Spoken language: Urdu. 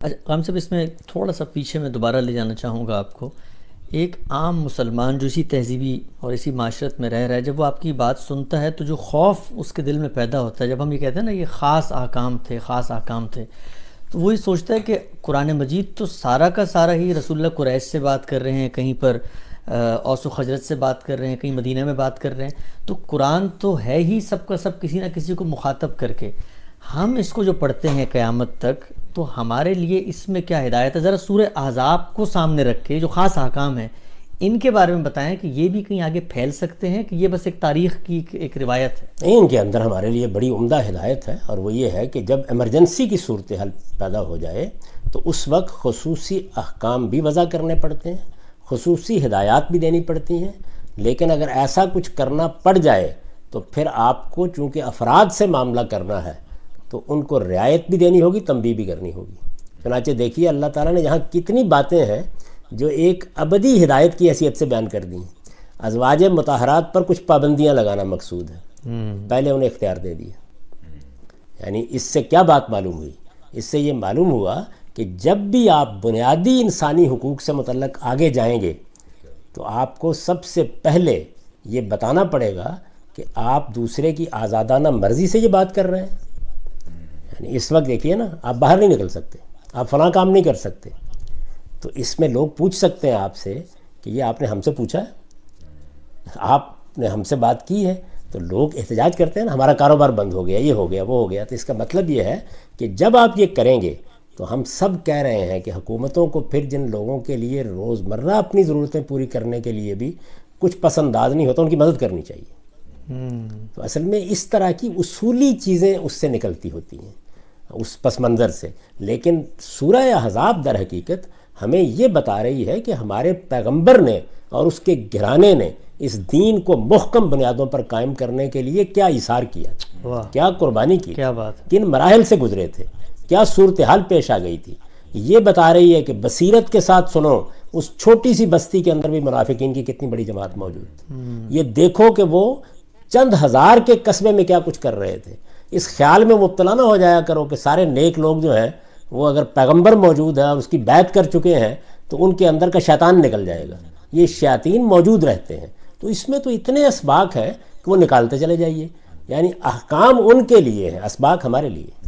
اچھا ہم سب اس میں تھوڑا سا پیچھے میں دوبارہ لے جانا چاہوں گا آپ کو. ایک عام مسلمان جو اسی تہذیبی اور اسی معاشرت میں رہ رہا ہے، جب وہ آپ کی بات سنتا ہے تو جو خوف اس کے دل میں پیدا ہوتا ہے، جب ہم یہ کہتے ہیں نا یہ خاص احکام تھے، خاص احکام تھے، تو وہی سوچتا ہے کہ قرآن مجید تو سارا کا سارا ہی رسول اللہ قریش سے بات کر رہے ہیں، کہیں پر اوس و خجرت سے بات کر رہے ہیں، کہیں مدینہ میں بات کر رہے ہیں، تو قرآن تو ہے ہی سب کا سب کسی نہ کسی کو مخاطب کر کے. ہم اس کو جو پڑھتے ہیں قیامت تک، تو ہمارے لیے اس میں کیا ہدایت ہے؟ ذرا سورہ احزاب کو سامنے رکھ کے جو خاص احکام ہیں ان کے بارے میں بتائیں کہ یہ بھی کہیں آگے پھیل سکتے ہیں کہ یہ بس ایک تاریخ کی ایک روایت ہے. نہیں، ان کے اندر ہمارے لیے بڑی عمدہ ہدایت ہے، اور وہ یہ ہے کہ جب ایمرجنسی کی صورتحال پیدا ہو جائے تو اس وقت خصوصی احکام بھی وضع کرنے پڑتے ہیں، خصوصی ہدایات بھی دینی پڑتی ہیں. لیکن اگر ایسا کچھ کرنا پڑ جائے تو پھر آپ کو چونکہ افراد سے معاملہ کرنا ہے تو ان کو رعایت بھی دینی ہوگی، تنبیہ بھی کرنی ہوگی. چنانچہ دیکھیے اللہ تعالیٰ نے یہاں کتنی باتیں ہیں جو ایک ابدی ہدایت کی حیثیت سے بیان کر دی ہیں. ازواج مطہرات پر کچھ پابندیاں لگانا مقصود ہے، پہلے انہیں اختیار دے دیا. یعنی اس سے کیا بات معلوم ہوئی؟ اس سے یہ معلوم ہوا کہ جب بھی آپ بنیادی انسانی حقوق سے متعلق آگے جائیں گے تو آپ کو سب سے پہلے یہ بتانا پڑے گا کہ آپ دوسرے کی آزادانہ مرضی سے یہ بات کر رہے ہیں. یعنی اس وقت دیکھیے نا، آپ باہر نہیں نکل سکتے، آپ فلاں کام نہیں کر سکتے، تو اس میں لوگ پوچھ سکتے ہیں آپ سے کہ یہ آپ نے ہم سے پوچھا ہے، آپ نے ہم سے بات کی ہے؟ تو لوگ احتجاج کرتے ہیں نا، ہمارا کاروبار بند ہو گیا، یہ ہو گیا، وہ ہو گیا. تو اس کا مطلب یہ ہے کہ جب آپ یہ کریں گے تو ہم سب کہہ رہے ہیں کہ حکومتوں کو پھر جن لوگوں کے لیے روزمرہ اپنی ضرورتیں پوری کرنے کے لیے بھی کچھ پس انداز نہیں ہوتا، ان کی مدد کرنی چاہیے. تو اصل میں اس طرح کی اصولی چیزیں اس سے نکلتی ہوتی ہیں، اس پس منظر سے. لیکن سورہ احزاب در حقیقت ہمیں یہ بتا رہی ہے کہ ہمارے پیغمبر نے اور اس کے گھرانے نے اس دین کو محکم بنیادوں پر قائم کرنے کے لیے کیا ایثار کیا، کیا قربانی کی، کیا بات، کن مراحل سے گزرے تھے، کیا صورتحال پیش آ گئی تھی. یہ بتا رہی ہے کہ بصیرت کے ساتھ سنو، اس چھوٹی سی بستی کے اندر بھی منافقین کی کتنی بڑی جماعت موجود تھی. یہ دیکھو کہ وہ چند ہزار کے قصبے میں کیا کچھ کر رہے تھے. اس خیال میں مبتلا نہ ہو جایا کرو کہ سارے نیک لوگ جو ہیں وہ اگر پیغمبر موجود ہے اور اس کی بیعت کر چکے ہیں تو ان کے اندر کا شیطان نکل جائے گا. یہ شیاطین موجود رہتے ہیں. تو اس میں تو اتنے اسباق ہیں کہ وہ نکالتے چلے جائیے. یعنی احکام ان کے لیے ہیں، اسباق ہمارے لیے.